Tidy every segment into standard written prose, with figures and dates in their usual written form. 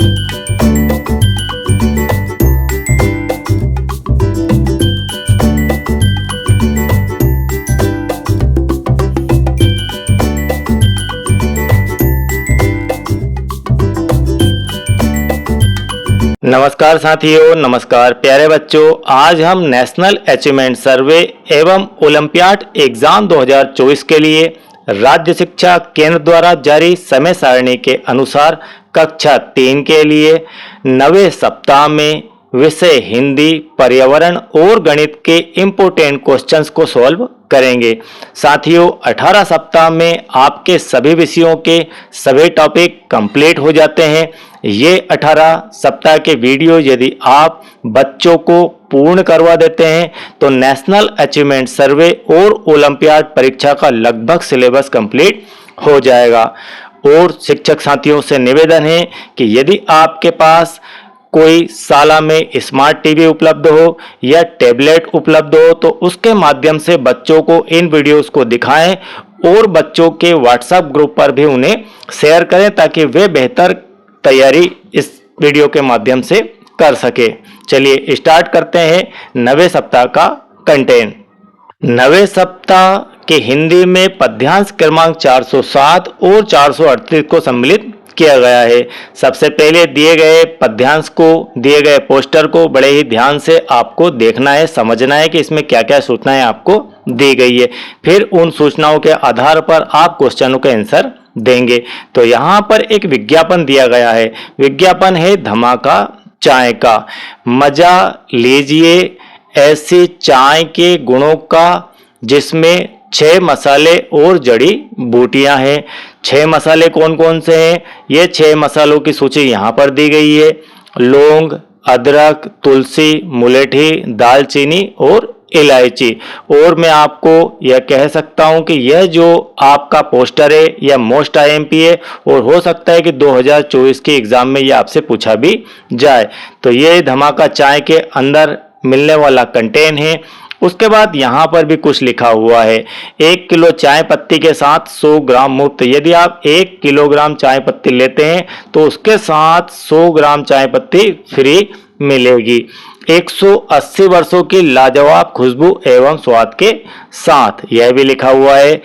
नमस्कार साथियों, नमस्कार प्यारे बच्चों। आज हम नेशनल अचीवमेंट सर्वे एवं ओलंपियाड एग्जाम 2024 के लिए राज्य शिक्षा केंद्र द्वारा जारी समय सारणी के अनुसार कक्षा 3 के लिए 9वें सप्ताह में विषय हिंदी, पर्यावरण और गणित के इम्पोर्टेंट क्वेश्चंस को सॉल्व करेंगे। साथियों, 18 सप्ताह में आपके सभी विषयों के सभी टॉपिक कंप्लीट हो जाते हैं। ये 18 सप्ताह के वीडियो यदि आप बच्चों को पूर्ण करवा देते हैं तो नेशनल अचीवमेंट सर्वे और ओलंपियाड परीक्षा का लगभग सिलेबस कंप्लीट हो जाएगा। और शिक्षक साथियों से निवेदन है कि यदि आपके पास कोई शाला में स्मार्ट टीवी उपलब्ध हो या टैबलेट उपलब्ध हो तो उसके माध्यम से बच्चों को इन वीडियोस को दिखाएं और बच्चों के व्हाट्सएप ग्रुप पर भी उन्हें शेयर करें ताकि वे बेहतर तैयारी इस वीडियो के माध्यम से कर सके। चलिए स्टार्ट करते हैं 9वें सप्ताह का कंटेंट। 9वें सप्ताह के हिंदी में पद्यांश क्रमांक 407 और 438 को सम्मिलित किया गया है। सबसे पहले दिए गए पद्यांश को, दिए गए पोस्टर को बड़े ही ध्यान से आपको देखना है, समझना है कि इसमें क्या क्या सूचनाएं आपको दी गई है। फिर उन सूचनाओं के आधार पर आप क्वेश्चनों के आंसर देंगे। तो यहाँ पर एक विज्ञापन दिया गया है। विज्ञापन है धमाका चाय का। मजा लीजिए ऐसी चाय के गुणों का जिसमें 6 मसाले और जड़ी बूटियां हैं। 6 मसाले कौन कौन से हैं? ये 6 मसालों की सूची यहाँ पर दी गई है। लौंग, अदरक, तुलसी, मुलेठी, दालचीनी और इलायची। और मैं आपको यह कह सकता हूं कि यह जो आपका पोस्टर है यह मोस्ट आईएमपी है और हो सकता है कि 2024 के एग्जाम में यह आपसे पूछा भी जाए। तो ये धमाका चाय के अंदर मिलने वाला कंटेंट है। उसके बाद यहाँ पर भी कुछ लिखा हुआ है। 1 किलो चाय पत्ती के साथ 100 ग्राम मुफ्त। यदि आप 1 किलोग्राम चाय पत्ती लेते हैं तो उसके साथ 100 ग्राम चाय पत्ती फ्री मिलेगी। 180 वर्षों की लाजवाब खुशबू एवं स्वाद के साथ, यह भी लिखा हुआ है।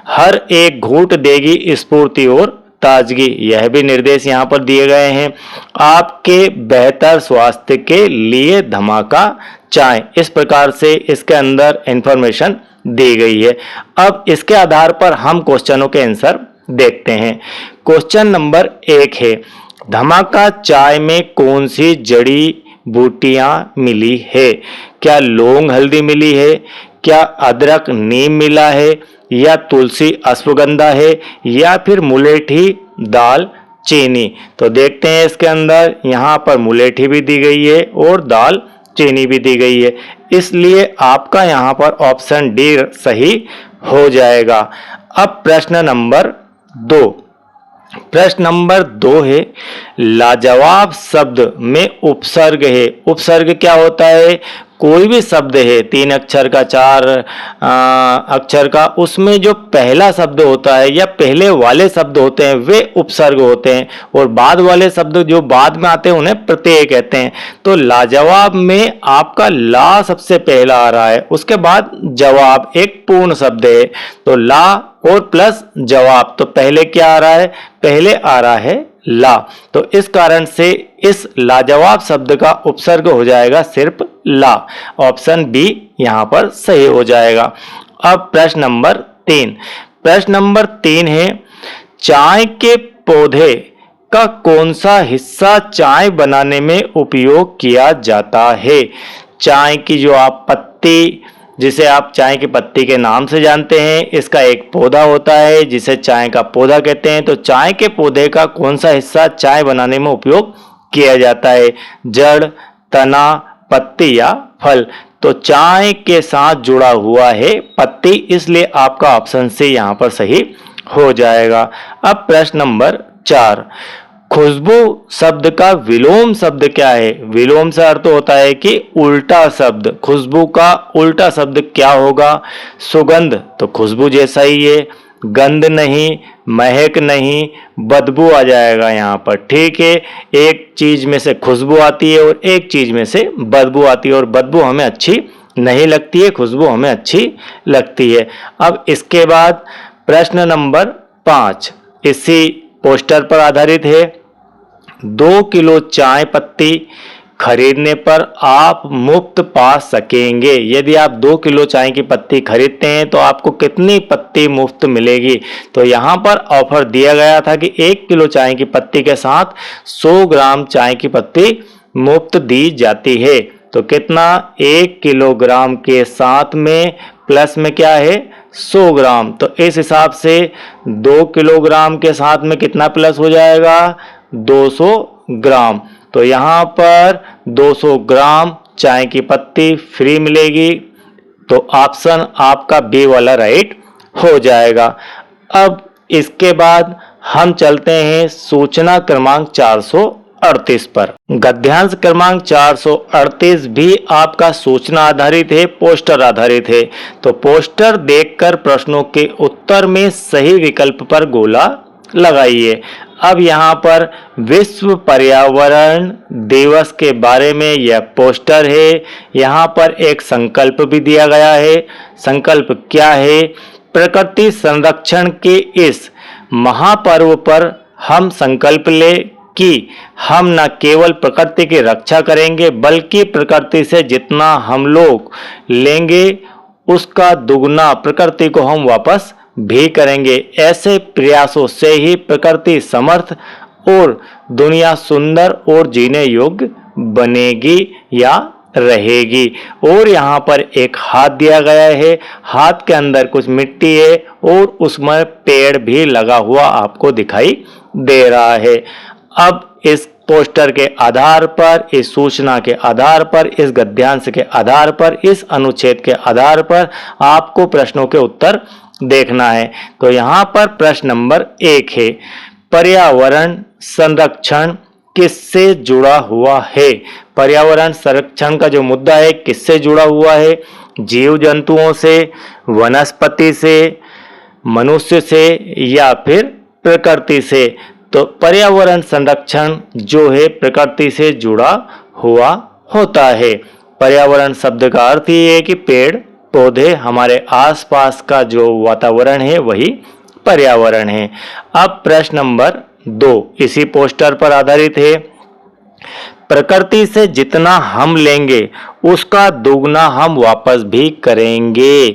हर एक घूंट देगी स्फूर्ति और ताजगी। यह भी निर्देश यहाँ पर दिए गए हैं। आपके बेहतर स्वास्थ्य के लिए धमाका चाय, इस प्रकार से इसके अंदर इंफॉर्मेशन दी गई है। अब इसके आधार पर हम क्वेश्चनों के आंसर देखते हैं। क्वेश्चन नंबर 1 है, धमाका चाय में कौन सी जड़ी बूटियां मिली है? क्या लौंग हल्दी मिली है? क्या अदरक नीम मिला है? या तुलसी अश्वगंधा है? या फिर मुलेठी दाल चीनी? तो देखते हैं इसके अंदर यहाँ पर मुलेठी भी दी गई है और दाल चीनी भी दी गई है, इसलिए आपका यहाँ पर ऑप्शन डी सही हो जाएगा। अब प्रश्न नंबर 2। प्रश्न नंबर 2 है, लाजवाब शब्द में उपसर्ग है। उपसर्ग क्या होता है? कोई भी शब्द है 3 अक्षर का, 4 अक्षर का, उसमें जो पहला शब्द होता है या पहले वाले शब्द होते हैं वे उपसर्ग होते हैं और बाद वाले शब्द जो बाद में आते हैं उन्हें प्रत्यय कहते हैं। तो लाजवाब में आपका ला सबसे पहला आ रहा है, उसके बाद जवाब एक पूर्ण शब्द है। तो ला और प्लस जवाब, तो पहले क्या आ रहा है? पहले आ रहा है ला। तो इस कारण से इस लाजवाब शब्द का उपसर्ग हो जाएगा सिर्फ ला। ऑप्शन बी यहां पर सही हो जाएगा। अब प्रश्न नंबर 3। प्रश्न नंबर 3 है, चाय के पौधे का कौन सा हिस्सा चाय बनाने में उपयोग किया जाता है? चाय की जो आप पत्ती, जिसे आप चाय की पत्ती के नाम से जानते हैं, इसका एक पौधा होता है जिसे चाय का पौधा कहते हैं। तो चाय के पौधे का कौन सा हिस्सा चाय बनाने में उपयोग किया जाता है? जड़, तना, पत्ती या फल? तो चाय के साथ जुड़ा हुआ है पत्ती, इसलिए आपका ऑप्शन सी यहाँ पर सही हो जाएगा। अब प्रश्न नंबर 4, खुशबू शब्द का विलोम शब्द क्या है? विलोम से अर्थ होता है कि उल्टा शब्द। खुशबू का उल्टा शब्द क्या होगा? सुगंध, तो खुशबू जैसा ही है। गंध नहीं, महक नहीं, बदबू आ जाएगा यहाँ पर। ठीक है, एक चीज में से खुशबू आती है और एक चीज में से बदबू आती है, और बदबू हमें अच्छी नहीं लगती है, खुशबू हमें अच्छी लगती है। अब इसके बाद प्रश्न नंबर 5 इसी पोस्टर पर आधारित है। 2 किलो चाय पत्ती खरीदने पर आप मुफ्त पा सकेंगे। यदि आप 2 किलो चाय की पत्ती खरीदते हैं तो आपको कितनी पत्ती मुफ्त मिलेगी? तो यहाँ पर ऑफर दिया गया था कि 1 किलो चाय की पत्ती के साथ 100 ग्राम चाय की पत्ती मुफ्त दी जाती है। तो कितना? 1 किलोग्राम के साथ में प्लस में क्या है? 100 ग्राम। तो इस हिसाब से 2 किलोग्राम के साथ में कितना प्लस हो जाएगा? 200 ग्राम। तो यहाँ पर 200 ग्राम चाय की पत्ती फ्री मिलेगी। तो ऑप्शन आपका बी वाला राइट हो जाएगा। अब इसके बाद हम चलते हैं सूचना क्रमांक 438 पर। गद्यांश क्रमांक 438 भी आपका सूचना आधारित है, पोस्टर आधारित है। तो पोस्टर देखकर प्रश्नों के उत्तर में सही विकल्प पर गोला लगाइए। अब यहाँ पर विश्व पर्यावरण दिवस के बारे में यह पोस्टर है। यहाँ पर एक संकल्प भी दिया गया है। संकल्प क्या है? प्रकृति संरक्षण के इस महापर्व पर हम संकल्प ले कि हम न केवल प्रकृति की रक्षा करेंगे बल्कि प्रकृति से जितना हम लोग लेंगे उसका दुगना प्रकृति को हम वापस भी करेंगे। ऐसे प्रयासों से ही प्रकृति समर्थ और दुनिया सुंदर और जीने योग्य बनेगी या रहेगी। और यहाँ पर एक हाथ दिया गया है, हाथ के अंदर कुछ मिट्टी है और उसमें पेड़ भी लगा हुआ आपको दिखाई दे रहा है। अब इस पोस्टर के आधार पर, इस सूचना के आधार पर, इस गद्यांश के आधार पर, इस अनुच्छेद के आधार पर आपको प्रश्नों के उत्तर देखना है। तो यहाँ पर प्रश्न नंबर 1 है, पर्यावरण संरक्षण किससे जुड़ा हुआ है? पर्यावरण संरक्षण का जो मुद्दा है किससे जुड़ा हुआ है? जीव जंतुओं से, वनस्पति से, मनुष्य से या फिर प्रकृति से? तो पर्यावरण संरक्षण जो है प्रकृति से जुड़ा हुआ होता है। पर्यावरण शब्द का अर्थ ही है कि पेड़ पौधे, हमारे आसपास का जो वातावरण है वही पर्यावरण है। अब प्रश्न नंबर 2 इसी पोस्टर पर आधारित है। प्रकृति से जितना हम लेंगे उसका दुगना हम वापस भी करेंगे,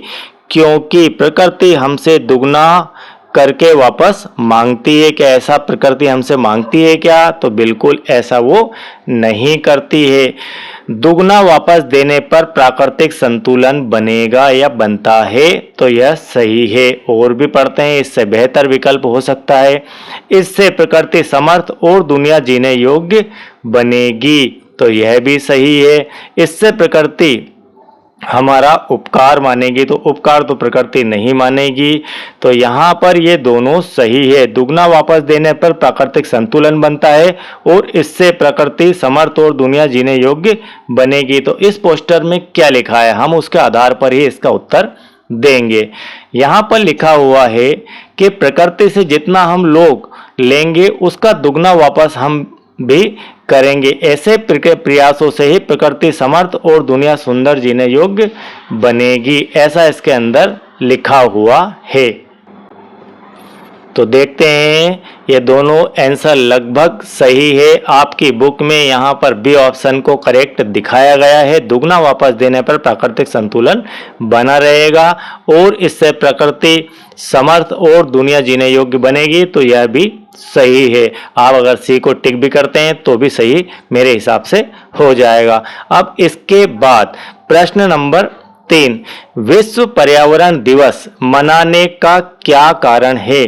क्योंकि प्रकृति हमसे दुगना करके वापस मांगती है। क्या ऐसा प्रकृति हमसे मांगती है क्या? तो बिल्कुल ऐसा वो नहीं करती है। दुगना वापस देने पर प्राकृतिक संतुलन बनेगा या बनता है? तो यह सही है। और भी पढ़ते हैं, इससे बेहतर विकल्प हो सकता है, इससे प्रकृति समर्थ और दुनिया जीने योग्य बनेगी। तो यह भी सही है। इससे प्रकृति हमारा उपकार मानेगी, तो उपकार तो प्रकृति नहीं मानेगी। तो यहाँ पर ये दोनों सही है। दुगना वापस देने पर प्राकृतिक संतुलन बनता है और इससे प्रकृति समर्थ और दुनिया जीने योग्य बनेगी। तो इस पोस्टर में क्या लिखा है हम उसके आधार पर ही इसका उत्तर देंगे। यहाँ पर लिखा हुआ है कि प्रकृति से जितना हम लोग लेंगे उसका दुगना वापस हम भी करेंगे। ऐसे प्रयासों से ही प्रकृति समर्थ और दुनिया सुंदर जीने योग्य बनेगी, ऐसा इसके अंदर लिखा हुआ है। तो देखते हैं, ये दोनों आंसर लगभग सही है। आपकी बुक में यहाँ पर बी ऑप्शन को करेक्ट दिखाया गया है। दुगना वापस देने पर प्राकृतिक संतुलन बना रहेगा और इससे प्रकृति समर्थ और दुनिया जीने योग्य बनेगी। तो यह भी सही है। आप अगर सी को टिक भी करते हैं तो भी सही मेरे हिसाब से हो जाएगा। अब इसके बाद प्रश्न नंबर 3, विश्व पर्यावरण दिवस मनाने का क्या कारण है?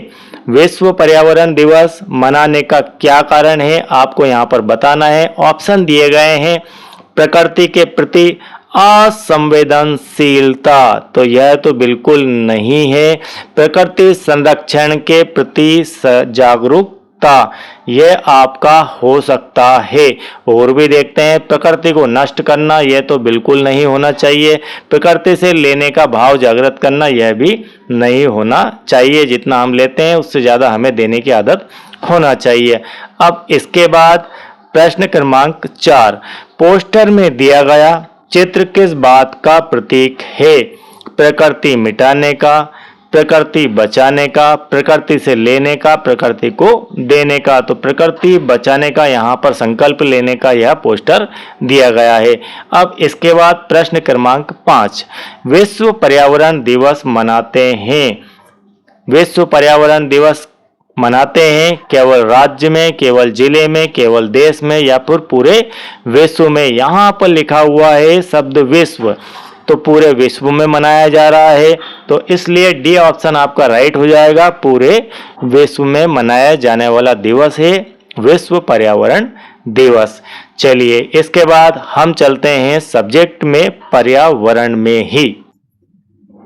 विश्व पर्यावरण दिवस मनाने का क्या कारण है आपको यहाँ पर बताना है। ऑप्शन दिए गए हैं, प्रकृति के प्रति असंवेदनशीलता, तो यह तो बिल्कुल नहीं है। प्रकृति संरक्षण के प्रति जागरूकता, सकता, यह आपका हो सकता है। और भी देखते हैं, प्रकृति को नष्ट करना, यह तो बिल्कुल नहीं होना चाहिए। प्रकृति से लेने का भाव जागृत करना, यह भी नहीं होना चाहिए। जितना हम लेते हैं उससे ज़्यादा हमें देने की आदत होना चाहिए। अब इसके बाद प्रश्न क्रमांक 4, पोस्टर में दिया गया चित्र किस बात का प्रतीक है? प्रकृति मिटाने का, प्रकृति बचाने का, प्रकृति से लेने का, प्रकृति को देने का। तो प्रकृति बचाने का यहाँ पर संकल्प लेने का यह पोस्टर दिया गया है। अब इसके बाद प्रश्न क्रमांक 5, विश्व पर्यावरण दिवस मनाते हैं। विश्व पर्यावरण दिवस मनाते हैं केवल राज्य में, केवल जिले में, केवल देश में, या फिर पूरे विश्व में? यहाँ पर लिखा हुआ है शब्द विश्व, तो पूरे विश्व में मनाया जा रहा है, तो इसलिए डी ऑप्शन आपका राइट हो जाएगा। पूरे विश्व में मनाया जाने वाला दिवस है विश्व पर्यावरण दिवस। चलिए इसके बाद हम चलते हैं सब्जेक्ट में, पर्यावरण में ही।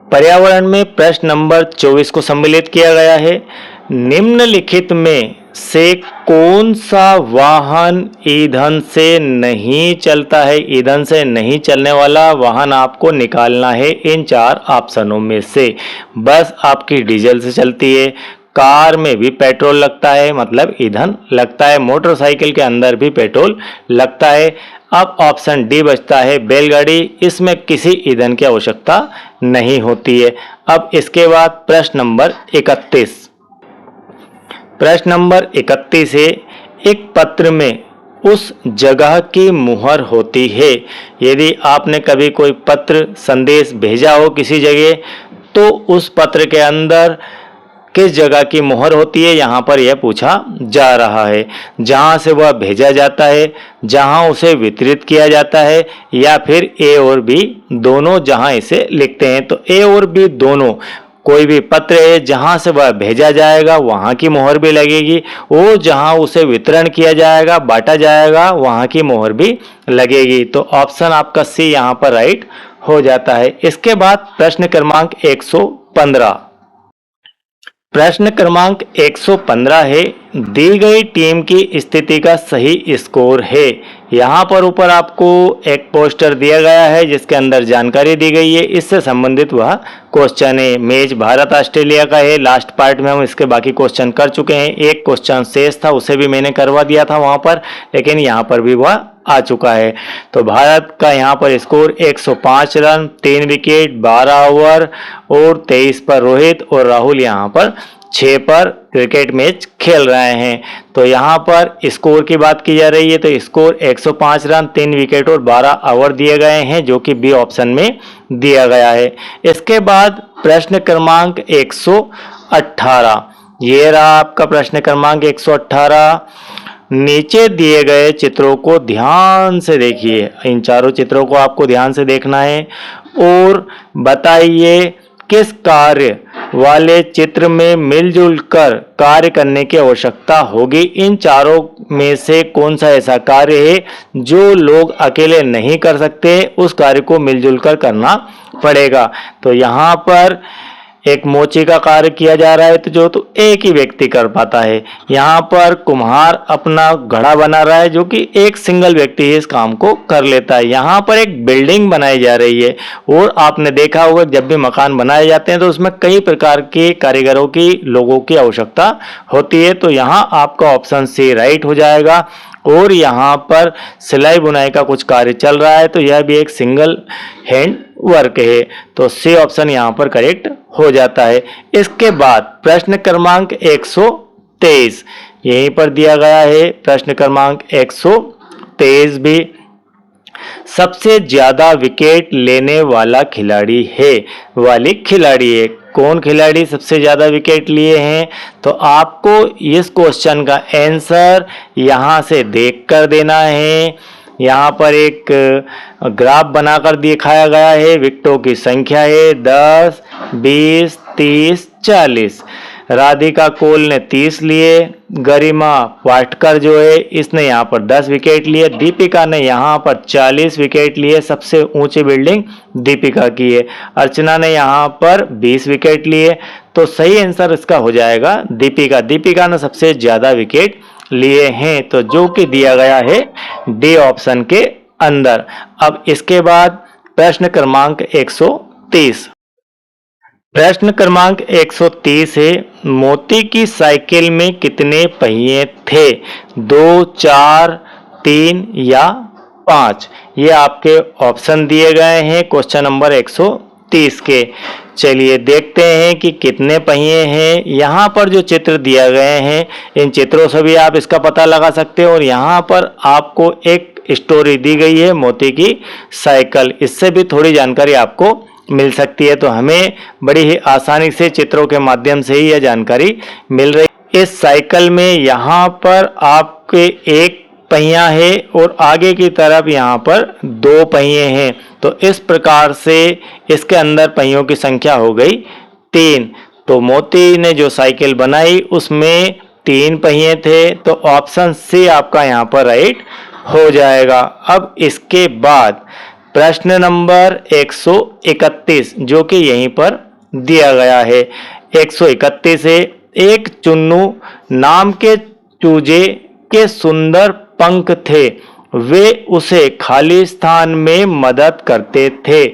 पर्यावरण में प्रश्न नंबर 24 को सम्मिलित किया गया है। निम्नलिखित में से कौन सा वाहन ईंधन से नहीं चलता है? ईंधन से नहीं चलने वाला वाहन आपको निकालना है इन 4 ऑप्शनों में से। बस आपकी डीजल से चलती है, कार में भी पेट्रोल लगता है, मतलब ईंधन लगता है, मोटरसाइकिल के अंदर भी पेट्रोल लगता है। अब ऑप्शन डी बचता है बैलगाड़ी, इसमें किसी ईंधन की आवश्यकता नहीं होती है। अब इसके बाद प्रश्न नंबर 31। प्रश्न नंबर 31 है, एक पत्र में उस जगह की मुहर होती है। यदि आपने कभी कोई पत्र संदेश भेजा हो किसी जगह, तो उस पत्र के अंदर किस जगह की मुहर होती है, यहाँ पर यह पूछा जा रहा है। जहाँ से वह भेजा जाता है, जहाँ उसे वितरित किया जाता है, या फिर ए और बी दोनों जहाँ इसे लिखते हैं। तो ए और बी दोनों, कोई भी पत्र है जहां से वह भेजा जाएगा वहां की मोहर भी लगेगी, और जहां उसे वितरण किया जाएगा, बांटा जाएगा, वहां की मोहर भी लगेगी। तो ऑप्शन आपका सी यहां पर राइट हो जाता है। इसके बाद प्रश्न क्रमांक 115। प्रश्न क्रमांक 115 है, दी गई टीम की स्थिति का सही स्कोर है। यहाँ पर ऊपर आपको एक पोस्टर दिया गया है जिसके अंदर जानकारी दी गई है, इससे संबंधित वह क्वेश्चन है। मैच भारत ऑस्ट्रेलिया का है, लास्ट पार्ट में हम इसके बाकी क्वेश्चन कर चुके हैं। एक क्वेश्चन शेष था, उसे भी मैंने करवा दिया था वहाँ पर, लेकिन यहाँ पर भी वह आ चुका है। तो भारत का यहाँ पर स्कोर 105 रन, 3 विकेट, 12 ओवर और 23 पर रोहित और राहुल यहाँ पर 6 पर क्रिकेट मैच खेल रहे हैं। तो यहाँ पर स्कोर की बात की जा रही है, तो स्कोर 105 रन, 3 विकेट और 12 ओवर दिए गए हैं, जो कि बी ऑप्शन में दिया गया है। इसके बाद प्रश्न क्रमांक 118, ये रहा आपका प्रश्न क्रमांक 118। नीचे दिए गए चित्रों को ध्यान से देखिए, इन चारों चित्रों को आपको ध्यान से देखना है और बताइए किस कार्य वाले चित्र में मिलजुल कर कार्य करने की आवश्यकता होगी। इन चारों में से कौन सा ऐसा कार्य है जो लोग अकेले नहीं कर सकते, उस कार्य को मिलजुल कर करना पड़ेगा। तो यहाँ पर एक मोची का कार्य किया जा रहा है, तो एक ही व्यक्ति कर पाता है। यहाँ पर कुम्हार अपना घड़ा बना रहा है, जो कि एक सिंगल व्यक्ति इस काम को कर लेता है। यहाँ पर एक बिल्डिंग बनाई जा रही है, और आपने देखा होगा जब भी मकान बनाए जाते हैं तो उसमें कई प्रकार के कारीगरों की, लोगों की आवश्यकता होती है। तो यहाँ आपका ऑप्शन सी राइट हो जाएगा। और यहाँ पर सिलाई बुनाई का कुछ कार्य चल रहा है, तो यह भी एक सिंगल हैंड वर्क है। तो सी ऑप्शन यहाँ पर करेक्ट हो जाता है। इसके बाद प्रश्न क्रमांक 123 यहीं पर दिया गया है। प्रश्न क्रमांक 123 भी, सबसे ज्यादा विकेट लेने वाला खिलाड़ी है, वाली खिलाड़ी है। कौन खिलाड़ी सबसे ज्यादा विकेट लिए हैं? तो आपको इस क्वेश्चन का आंसर यहां से देखकर देना है। यहाँ पर एक ग्राफ बनाकर दिखाया गया है, विकेटों की संख्या है 10, 20, 30, 40। राधिका कोल ने 30 लिए, गरिमा वाटकर जो है इसने यहाँ पर 10 विकेट लिए, दीपिका ने यहाँ पर 40 विकेट लिए, सबसे ऊंची बिल्डिंग दीपिका की है। अर्चना ने यहाँ पर 20 विकेट लिए। तो सही आंसर इसका हो जाएगा दीपिका। दीपिका ने सबसे ज्यादा विकेट लिए हैं, तो जो कि दिया गया है डी ऑप्शन के अंदर। अब इसके बाद प्रश्न क्रमांक 130। प्रश्न क्रमांक 130 है, मोती की साइकिल में कितने पहिए थे? 2, 4, 3 या 5? ये आपके ऑप्शन दिए गए हैं क्वेश्चन नंबर 130 के। चलिए देखते हैं कि कितने पहिए हैं। यहाँ पर जो चित्र दिए गए हैं, इन चित्रों से भी आप इसका पता लगा सकते हो। और यहाँ पर आपको एक स्टोरी दी गई है मोती की साइकिल, इससे भी थोड़ी जानकारी आपको मिल सकती है। तो हमें बड़ी ही आसानी से चित्रों के माध्यम से ही यह जानकारी मिल रही है। इस साइकिल में यहाँ पर आपके एक पहिया है और आगे की तरफ यहाँ पर 2 पहिए हैं। तो इस प्रकार से इसके अंदर पहियों की संख्या हो गई 3। तो मोती ने जो साइकिल बनाई उसमें 3 पहिए थे। तो ऑप्शन सी आपका यहाँ पर राइट हो जाएगा। अब इसके बाद प्रश्न नंबर 131 जो कि यहीं पर दिया गया है। 131 है, एक चुन्नू नाम के चूजे के सुंदर पंख थे, वे उसे खाली स्थान में मदद करते थे।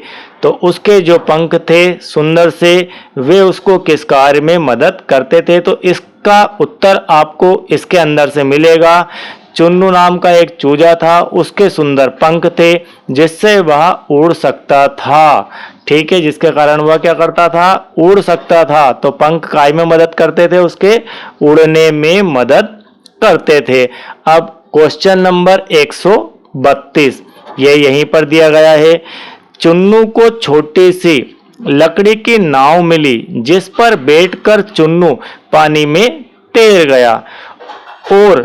तो उसके जो पंख थे सुंदर से, वे उसको किस कार्य में मदद करते थे? तो इसका उत्तर आपको इसके अंदर से मिलेगा। चुन्नू नाम का एक चूजा था, उसके सुंदर पंख थे जिससे वह उड़ सकता था। ठीक है, जिसके कारण वह क्या करता था? उड़ सकता था। तो पंख काय में मदद करते थे? उसके उड़ने में मदद करते थे। अब क्वेश्चन नंबर 132 ये यहीं पर दिया गया है। चुन्नू को छोटी सी लकड़ी की नाव मिली जिस पर बैठकर चुन्नू पानी में तैर गया। और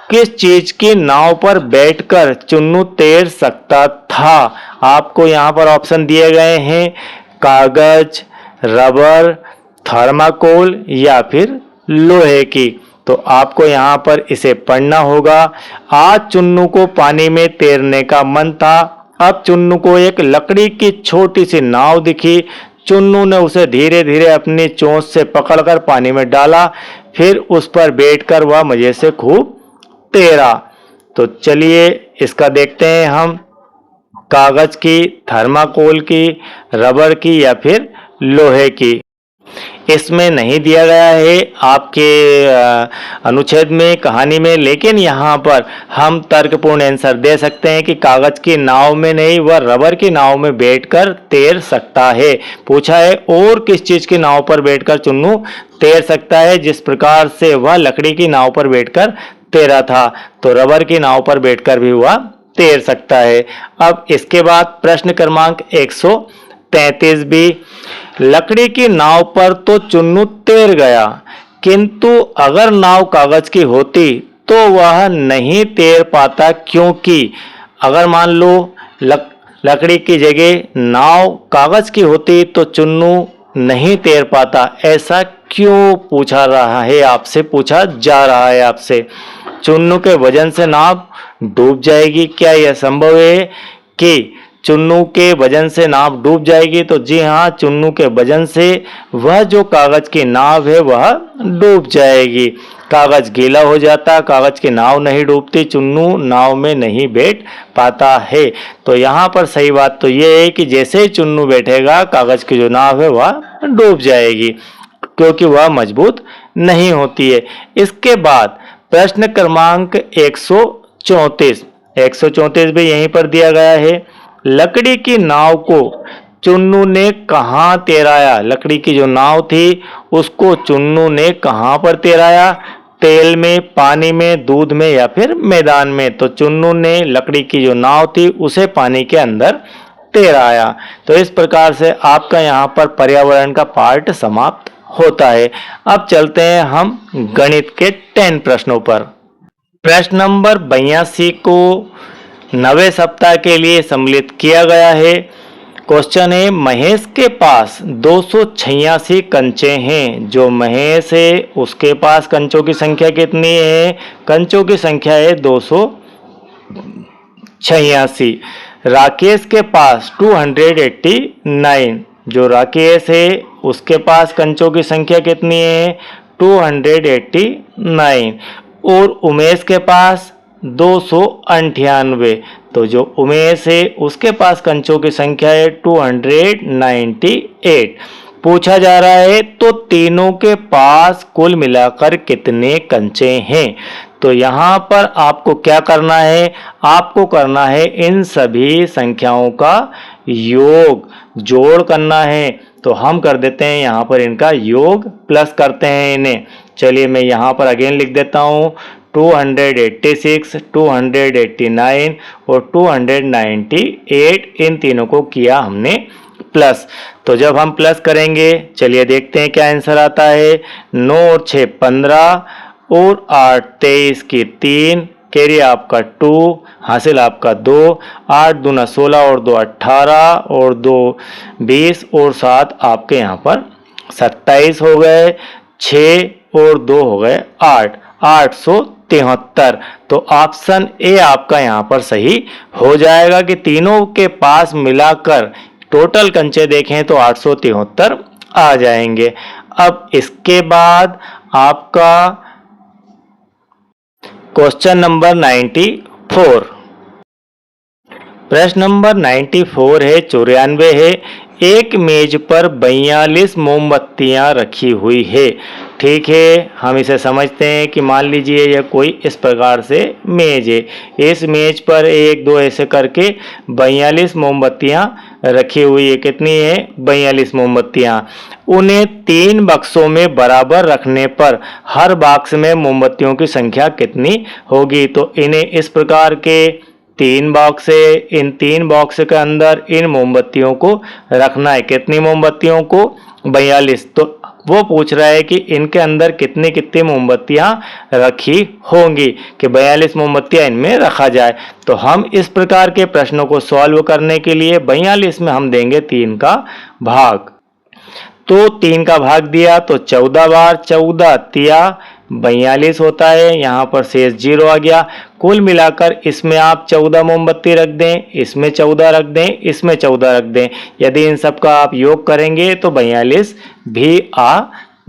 किस चीज की नाव पर बैठकर चुन्नू तैर सकता था? आपको यहाँ पर ऑप्शन दिए गए हैं, कागज, रबर, थर्माकोल या फिर लोहे की। तो आपको यहाँ पर इसे पढ़ना होगा। आज चुन्नू को पानी में तैरने का मन था। अब चुन्नू को एक लकड़ी की छोटी सी नाव दिखी। चुन्नू ने उसे धीरे धीरे अपनी चोंच से पकड़कर पानी में डाला, फिर उस पर बैठकर वह मजे से खूब तैरा। तो चलिए इसका देखते हैं हम, कागज की, थर्माकोल की, रबर की या फिर लोहे की। इसमें नहीं दिया गया है आपके अनुच्छेद में, कहानी में, लेकिन यहाँ पर हम तर्कपूर्ण आंसर दे सकते हैं कि कागज की नाव में नहीं, वह रबर की नाव में बैठकर तैर सकता है। पूछा है और किस चीज की नाव पर बैठकर चुन्नू तैर सकता है जिस प्रकार से वह लकड़ी की नाव पर बैठकर तैरा था। तो रबर की नाव पर बैठकर भी वह तैर सकता है। अब इसके बाद प्रश्न क्रमांक 133 भी, लकड़ी की नाव पर तो चुन्नू तैर गया, किंतु अगर नाव कागज की होती तो वह नहीं तैर पाता, क्योंकि अगर मान लो लकड़ी की जगह नाव कागज की होती तो चुन्नू नहीं तैर पाता। ऐसा क्यों पूछा रहा है आपसे, पूछा जा रहा है आपसे। चुन्नू के वजन से नाव डूब जाएगी। क्या यह संभव है कि चुन्नू के वजन से नाव डूब जाएगी? तो जी हाँ, चुन्नू के वजन से वह जो कागज की नाव है वह डूब जाएगी। कागज गीला हो जाता, कागज की नाव नहीं डूबती, चुन्नू नाव में नहीं बैठ पाता है। तो यहाँ पर सही बात तो ये है कि जैसे ही चुन्नू बैठेगा कागज की जो नाव है वह डूब जाएगी, क्योंकि वह मजबूत नहीं होती है। इसके बाद प्रश्न क्रमांक 134 भी यहीं पर दिया गया है। लकड़ी की नाव को चुन्नू ने कहाँ तैराया? लकड़ी की जो नाव थी उसको चुन्नू ने कहाँ पर तैराया? तेल में, पानी में, दूध में या फिर मैदान में? तो चुन्नू ने लकड़ी की जो नाव थी उसे पानी के अंदर तैराया। तो इस प्रकार से आपका यहाँ पर पर्यावरण का पार्ट समाप्त होता है। अब चलते हैं हम गणित के 10 प्रश्नों पर। प्रश्न नंबर 82 को 9वें सप्ताह के लिए सम्मिलित किया गया है। क्वेश्चन है, महेश के पास 286 कंचे हैं। जो महेश है उसके पास कंचों की संख्या कितनी है? कंचों की संख्या है 286। राकेश के पास 289। जो राकेश है उसके पास कंचों की संख्या कितनी है? 289। और उमेश के पास 298। तो जो उमेश है उसके पास कंचों की संख्या है 298। पूछा जा रहा है तो तीनों के पास कुल मिलाकर कितने कंचे हैं? तो यहाँ पर आपको क्या करना है? आपको करना है इन सभी संख्याओं का योग, जोड़ करना है। तो हम कर देते हैं यहाँ पर इनका योग, प्लस करते हैं इन्हें। चलिए मैं यहाँ पर अगेन लिख देता हूँ, 286, 289 और 298। इन तीनों को किया हमने प्लस। तो जब हम प्लस करेंगे, चलिए देखते हैं क्या आंसर आता है। 9 और 6 15 और 8 23 की 3, कैरी आपका 2, हासिल आपका 2। 8 दूना 16 और 2 18 और 2 20 और 7 आपके यहाँ पर 27 हो गए। 6 और 2 हो गए 8, 873। तो ऑप्शन ए आपका यहाँ पर सही हो जाएगा कि तीनों के पास मिलाकर टोटल कंचे देखें तो 873 आ जाएंगे। अब इसके बाद आपका क्वेश्चन नंबर 94। प्रश्न नंबर 94 है, 94 है। एक मेज पर 42 मोमबत्तियां रखी हुई है। ठीक है, हम इसे समझते हैं कि मान लीजिए यह कोई इस प्रकार से मेज है। इस मेज पर 1 2 ऐसे करके 42 मोमबत्तियां रखी हुई है। कितनी है? 42 मोमबत्तियां। उन्हें 3 बक्सों में बराबर रखने पर हर बक्स में मोमबत्तियों की संख्या कितनी होगी? तो इन्हें इस प्रकार के 3 बॉक्स है, इन 3 बॉक्स के अंदर इन मोमबत्तियों को रखना है। कितनी मोमबत्तियों को? 42। तो वो पूछ रहा है कि इनके अंदर कितनी कितनी मोमबत्तियां रखी होंगी कि 42 मोमबत्तियां इनमें रखा जाए। तो हम इस प्रकार के प्रश्नों को सॉल्व करने के लिए 42 में हम देंगे 3 का भाग। तो 3 का भाग दिया तो 14 बार 14 तिया 42 होता है। यहाँ पर शेष 0 आ गया। कुल मिलाकर इसमें आप 14 मोमबत्ती रख दें, इसमें 14 रख दें, इसमें 14 रख दें। यदि इन सब का आप योग करेंगे तो 42 भी आ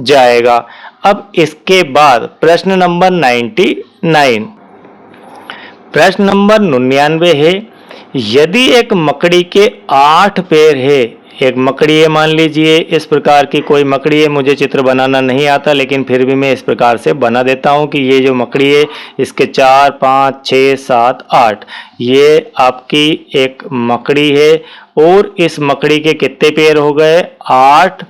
जाएगा। अब इसके बाद प्रश्न नंबर 99। प्रश्न नंबर 99 है, यदि एक मकड़ी के 8 पैर है। एक मकड़ी है, मान लीजिए इस प्रकार की कोई मकड़ी है। मुझे चित्र बनाना नहीं आता लेकिन फिर भी मैं इस प्रकार से बना देता हूं कि ये जो मकड़ी है इसके 4 5 6 7 8, ये आपकी एक मकड़ी है। और इस मकड़ी के कितने पैर हो गए? 8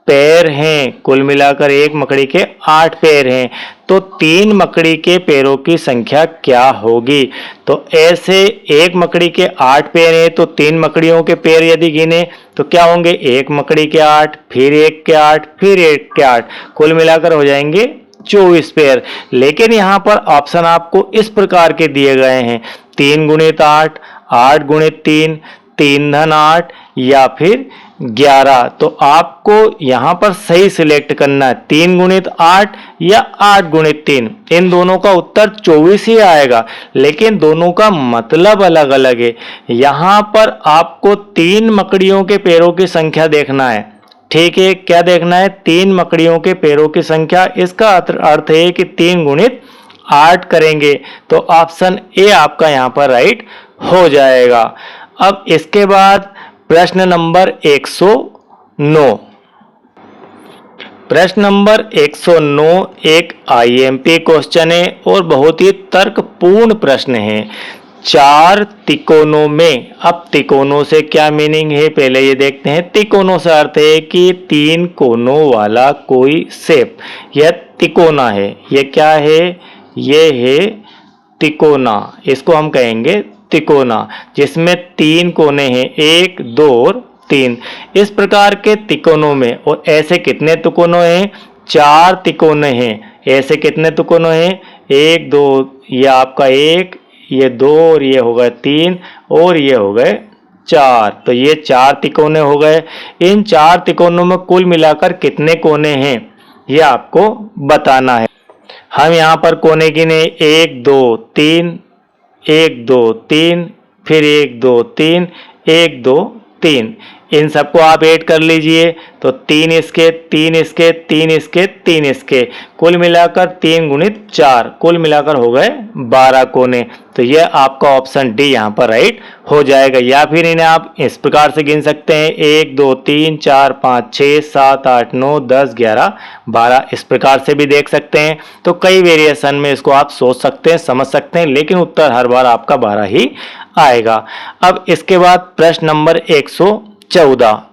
पैर हैं। कुल मिलाकर एक मकड़ी के 8 पैर हैं। तो 3 मकड़ी के पैरों की संख्या क्या होगी? तो ऐसे एक मकड़ी के 8 पैर हैं तो 3 मकड़ियों के पैर यदि गिने तो क्या होंगे? एक मकड़ी के 8, फिर एक के 8, फिर एक के 8, कुल मिलाकर हो जाएंगे 24 पैर। लेकिन यहाँ पर ऑप्शन आपको इस प्रकार के दिए गए हैं, 3 गुणित 8, 8 गुणित 3, 3 धन 8 या फिर 11। तो आपको यहाँ पर सही सिलेक्ट करना है, 3 गुणित 8 या 8 गुणित 3। इन दोनों का उत्तर 24 ही आएगा, लेकिन दोनों का मतलब अलग अलग है। यहाँ पर आपको 3 मकड़ियों के पैरों की संख्या देखना है। ठीक है, क्या देखना है? 3 मकड़ियों के पैरों की संख्या। इसका अर्थ है कि 3 गुणित 8 करेंगे तो ऑप्शन ए आपका यहाँ पर राइट हो जाएगा। अब इसके बाद प्रश्न नंबर 109। प्रश्न नंबर 109 एक आईएमपी क्वेश्चन है और बहुत ही तर्कपूर्ण प्रश्न है। 4 तिकोनों में, अब तिकोनों से क्या मीनिंग है पहले ये देखते हैं। तिकोनों से अर्थ है कि 3 कोनों वाला कोई शेप, यह तिकोना है। यह क्या है? यह है तिकोना। इसको हम कहेंगे तिकोना, जिसमें 3 कोने हैं, 1 2 और 3। इस प्रकार के तिकोनों में, और ऐसे कितने तिकोने हैं? 4 तिकोने हैं। ऐसे कितने तिकोने हैं? 1 2, ये आपका 1, ये 2 और ये हो गए 3 और ये हो गए 4। तो ये 4 तिकोने हो गए। इन 4 तिकोनों में कुल मिलाकर कितने कोने हैं ये आपको बताना है। हम यहाँ पर कोने गिने 1 2 3, 1 2 3, फिर 1 2 3, 1 2 3। इन सबको आप ऐड कर लीजिए तो 3 इसके, 3 इसके, 3 इसके, 3 इसके, कुल मिलाकर 3 गुणित 4, कुल मिलाकर हो गए 12 कोने। तो यह आपका ऑप्शन डी यहाँ पर राइट हो जाएगा। या फिर इन्हें आप इस प्रकार से गिन सकते हैं 1 2 3 4 5 6 7 8 9 10 11 12, इस प्रकार से भी देख सकते हैं। तो कई वेरिएशन में इसको आप सोच सकते हैं, समझ सकते हैं, लेकिन उत्तर हर बार आपका 12 ही आएगा। अब इसके बाद प्रश्न नंबर 114।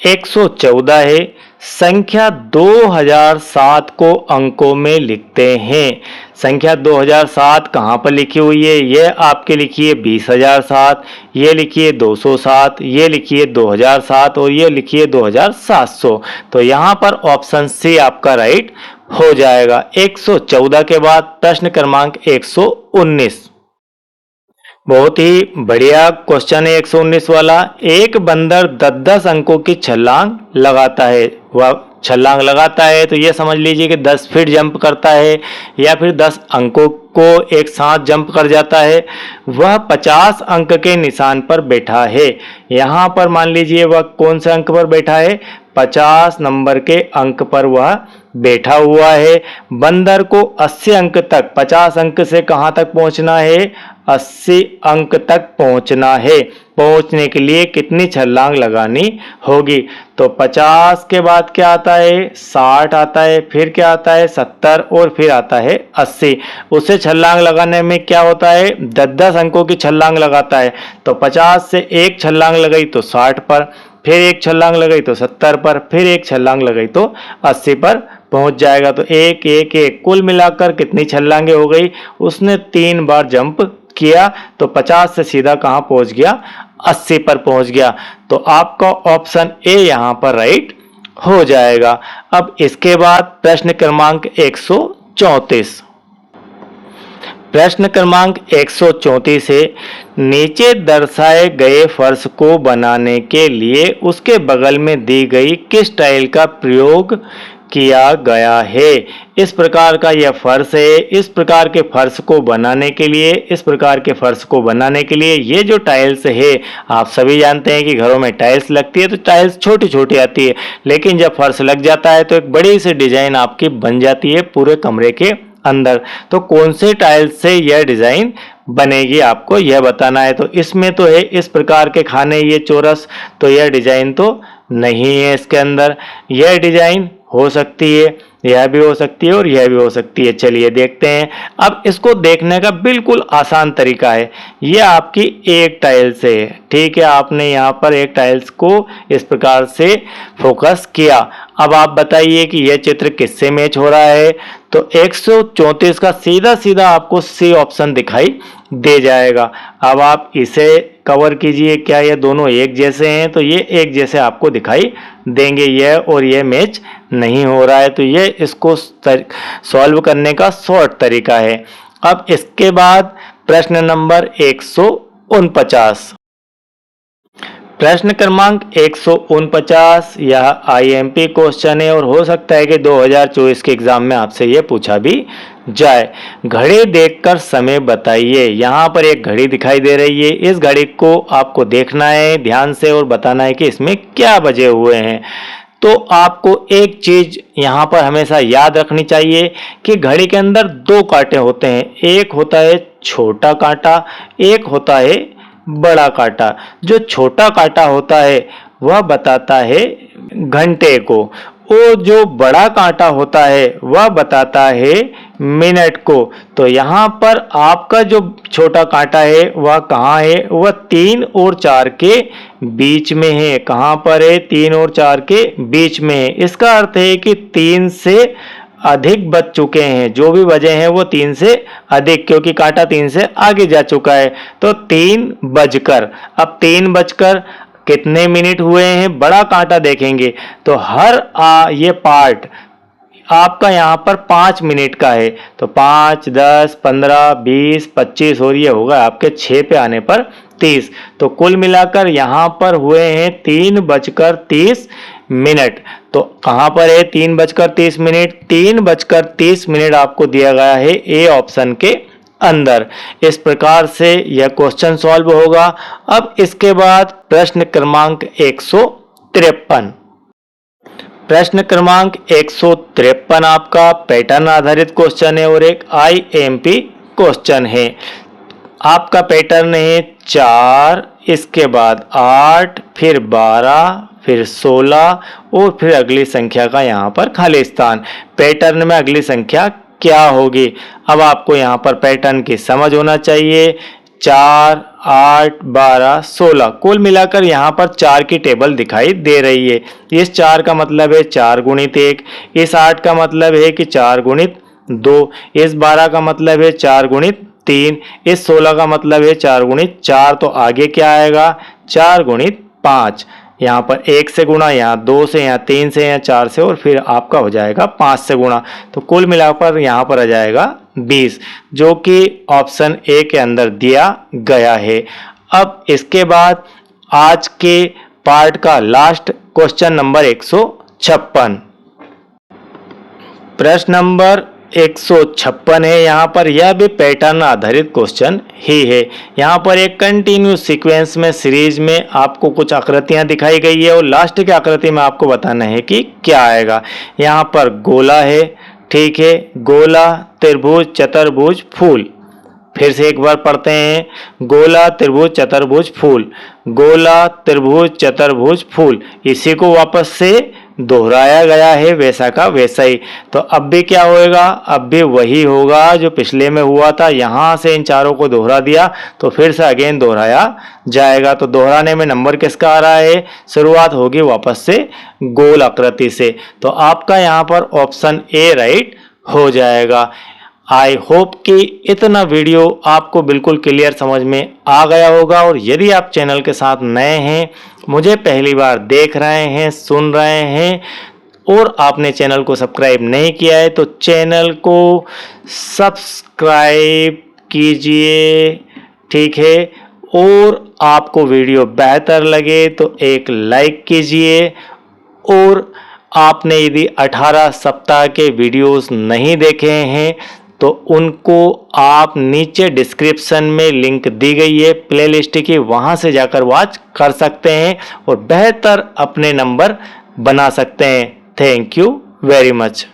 114 है, संख्या 2007 को अंकों में लिखते हैं। संख्या 2007 कहाँ पर लिखी हुई है? ये आपके लिखिए 20,007, ये लिखिए 207, ये लिखिए 2007 और ये लिखिए 2700। तो यहाँ पर ऑप्शन सी आपका राइट हो जाएगा। 114 के बाद प्रश्न क्रमांक 119। बहुत ही बढ़िया क्वेश्चन है 119 वाला। एक बंदर 10-10 अंकों की छलांग लगाता है। वह छलांग लगाता है तो ये समझ लीजिए कि 10 फीट जंप करता है या फिर 10 अंकों को एक साथ जंप कर जाता है। वह 50 अंक के निशान पर बैठा है। यहाँ पर मान लीजिए वह कौन से अंक पर बैठा है? 50 नंबर के अंक पर वह बैठा हुआ है। बंदर को 80 अंक तक, 50 अंक से कहाँ तक पहुँचना है? 80 अंक तक पहुँचना है। पहुँचने के लिए कितनी छलांग लगानी होगी? तो 50 के बाद क्या आता है? 60 आता है, फिर क्या आता है? 70 और फिर आता है 80। उसे छलांग लगाने में क्या होता है? 10-10 अंकों की छलांग लगाता है। तो 50 से एक छलांग लगाई तो 60 पर, फिर एक छलांग लगाई तो 70 पर, फिर एक छलांग लगाई तो 80 पर पहुंच जाएगा। तो एक एक एक कुल मिलाकर कितनी छलांगे हो गई? उसने 3 बार जंप किया तो 50 से सीधा कहां पहुंच गया? 80 पर पहुंच गया। तो आपका ऑप्शन ए यहां पर राइट हो जाएगा। अब इसके बाद प्रश्न क्रमांक 134। प्रश्न क्रमांक 134 है, नीचे दर्शाए गए फर्श को बनाने के लिए उसके बगल में दी गई किस टाइल का प्रयोग किया गया है? इस प्रकार का यह फर्श है। इस प्रकार के फर्श को बनाने के लिए, इस प्रकार के फर्श को बनाने के लिए ये जो टाइल्स है, आप सभी जानते हैं कि घरों में टाइल्स लगती है तो टाइल्स छोटी छोटी आती है, लेकिन जब फर्श लग जाता है तो एक बड़ी सी डिजाइन आपकी बन जाती है पूरे कमरे के अंदर। तो कौन से टाइल्स से यह डिजाइन बनेगी आपको यह बताना है। तो इसमें तो है इस प्रकार के खाने, ये चौरस, तो यह डिजाइन तो नहीं है इसके अंदर। यह डिजाइन हो सकती है, यह भी हो सकती है और यह भी हो सकती है। चलिए देखते हैं। अब इसको देखने का बिल्कुल आसान तरीका है। यह आपकी एक टाइल्स है, ठीक है। आपने यहाँ पर एक टाइल्स को इस प्रकार से फोकस किया। अब आप बताइए कि यह चित्र किससे मैच हो रहा है? तो 134 का सीधा सीधा आपको सी ऑप्शन दिखाई दे जाएगा। अब आप इसे कवर कीजिए, क्या ये दोनों एक जैसे हैं? तो ये एक जैसे आपको दिखाई देंगे। यह और यह मैच नहीं हो रहा है, तो ये इसको सॉल्व करने का शॉर्ट तरीका है। अब इसके बाद प्रश्न नंबर 149। प्रश्न क्रमांक 149 यह आईएमपी क्वेश्चन है और हो सकता है कि 2024 के एग्जाम में आपसे यह पूछा भी जाए। घड़ी देखकर समय बताइए। यहाँ पर एक घड़ी दिखाई दे रही है। इस घड़ी को आपको देखना है ध्यान से और बताना है कि इसमें क्या बजे हुए हैं। तो आपको एक चीज यहाँ पर हमेशा याद रखनी चाहिए कि घड़ी के अंदर 2 कांटे होते हैं। एक होता है छोटा कांटा, एक होता है बड़ा कांटा। जो छोटा कांटा होता है वह बताता है घंटे को, और जो बड़ा कांटा होता है वह बताता है मिनट को। तो यहाँ पर आपका जो छोटा कांटा है वह कहाँ है? वह 3 और 4 के बीच में है। कहाँ पर है? 3 और 4 के बीच में है। इसका अर्थ है कि 3 से अधिक बज चुके हैं। जो भी बजे हैं वो 3 से अधिक, क्योंकि कांटा 3 से आगे जा चुका है। तो 3 बजकर, अब 3 बजकर कितने मिनट हुए हैं? बड़ा कांटा देखेंगे तो हर ये पार्ट आपका यहाँ पर 5 मिनट का है, तो 5, 10, 15, 20, 25 और ये होगा आपके 6 पे आने पर 30। तो कुल मिलाकर यहाँ पर हुए हैं 3:30। तो कहाँ पर है 3:30? 3:30 आपको दिया गया है ए ऑप्शन के अंदर। इस प्रकार से यह क्वेश्चन सॉल्व होगा। अब इसके बाद प्रश्न क्रमांक 153। प्रश्न क्रमांक 153 आपका पैटर्न आधारित क्वेश्चन है और एक IMP क्वेश्चन है। आपका पैटर्न है 4, इसके बाद 8, फिर 12, फिर 16 और फिर अगली संख्या का यहाँ पर खाली स्थान। पैटर्न में अगली संख्या क्या होगी? अब आपको यहाँ पर पैटर्न की समझ होना चाहिए। 4, 8, 12, 16 कुल मिलाकर यहाँ पर 4 की टेबल दिखाई दे रही है। इस 4 का मतलब है 4 गुणित 1, इस 8 का मतलब है कि 4 गुणित 2, इस 12 का मतलब है 4 गुणित 3, इस 16 का मतलब है 4 गुणित 4। तो आगे क्या आएगा? 4 गुणित 5। यहाँ पर 1 से गुणा, यहाँ 2 से, यहाँ 3 से, यहाँ 4 से और फिर आपका हो जाएगा 5 से गुणा। तो कुल मिलाकर यहाँ पर आ जाएगा 20, जो कि ऑप्शन ए के अंदर दिया गया है। अब इसके बाद आज के पार्ट का लास्ट क्वेश्चन नंबर 156। प्रश्न नंबर 156 है यहाँ पर। यह भी पैटर्न आधारित क्वेश्चन ही है। यहाँ पर एक कंटिन्यूस सीक्वेंस में सीरीज में आपको कुछ आकृतियां दिखाई गई है और लास्ट की आकृति में आपको बताना है कि क्या आएगा। यहाँ पर गोला है, ठीक है, गोला, त्रिभुज, चतुर्भुज, फूल। फिर से एक बार पढ़ते हैं, गोला, त्रिभुज, चतुर्भुज, फूल, गोला, त्रिभुज, चतुर्भुज, फूल। इसी को वापस से दोहराया गया है वैसा का वैसा ही। तो अब भी क्या होएगा? अब भी वही होगा जो पिछले में हुआ था। यहाँ से इन चारों को दोहरा दिया तो फिर से अगेन दोहराया जाएगा। तो दोहराने में नंबर किसका आ रहा है? शुरुआत होगी वापस से गोल आकृति से। तो आपका यहाँ पर ऑप्शन ए राइट हो जाएगा। आई होप कि इतना वीडियो आपको बिल्कुल क्लियर समझ में आ गया होगा। और यदि आप चैनल के साथ नए हैं, मुझे पहली बार देख रहे हैं, सुन रहे हैं और आपने चैनल को सब्सक्राइब नहीं किया है तो चैनल को सब्सक्राइब कीजिए, ठीक है। और आपको वीडियो बेहतर लगे तो एक लाइक कीजिए। और आपने यदि 18 सप्ताह के वीडियोस नहीं देखे हैं तो उनको आप नीचे डिस्क्रिप्शन में लिंक दी गई है प्लेलिस्ट की, वहां से जाकर वॉच कर सकते हैं और बेहतर अपने नंबर बना सकते हैं। Thank you very much.